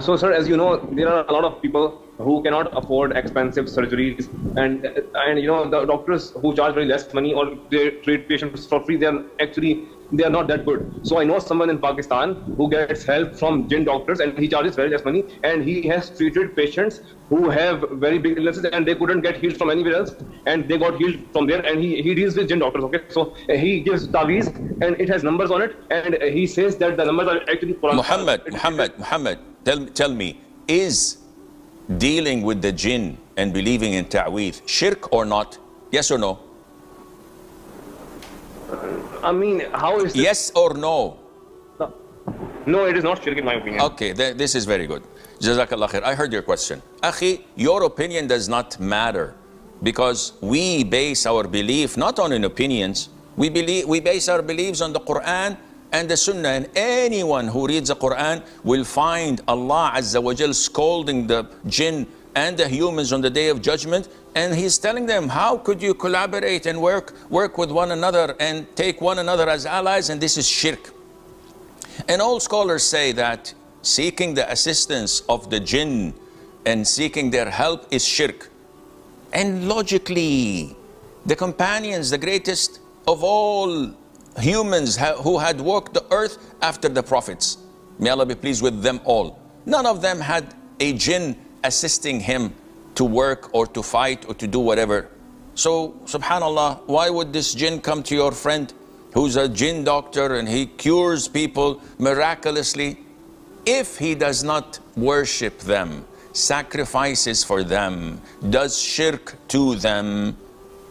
So, sir, as you know, there are a lot of people who cannot afford expensive surgeries, and you know, the doctors who charge very less money or they treat patients for free, they are not that good. So I know someone in Pakistan who gets help from Jinn doctors, and he charges very less money, and he has treated patients who have very big illnesses and they couldn't get healed from anywhere else, and they got healed from there. And he deals with Jinn doctors. Okay, so he gives Taweez, and it has numbers on it, and he says that the numbers are actually Quran. Muhammad, tell me, is dealing with the Jinn and believing in Taweez shirk or not? Yes or no? I mean, how is this? Yes or no? No, it is not shirk in my opinion. Okay, this is very good. Jazakallah khair. I heard your question. Akhi, your opinion does not matter, because we base our belief not on opinions. We base our beliefs on the Quran and the Sunnah, and anyone who reads the Quran will find Allah Azza wa Jal scolding the Jinn and the humans on the Day of Judgment, and He's telling them, how could you collaborate and work with one another and take one another as allies? And this is shirk. And all scholars say that seeking the assistance of the Jinn and seeking their help is shirk. And logically, the companions, the greatest of all humans who had walked the earth after the prophets, may Allah be pleased with them all, none of them had a Jinn assisting him to work or to fight or to do whatever. So subhanallah, why would this Jinn come to your friend who's a Jinn doctor and he cures people miraculously? If he does not worship them, sacrifices for them, does shirk to them,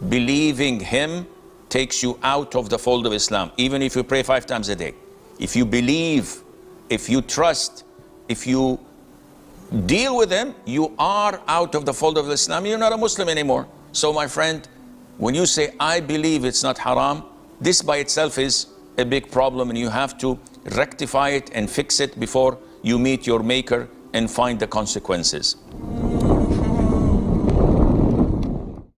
believing him takes you out of the fold of Islam. Even if you pray 5 times a day, if you believe, if you trust, if you deal with him, you are out of the fold of Islam. You're not a Muslim anymore. So my friend, when you say, I believe it's not haram, this by itself is a big problem, and you have to rectify it and fix it before you meet your maker and find the consequences.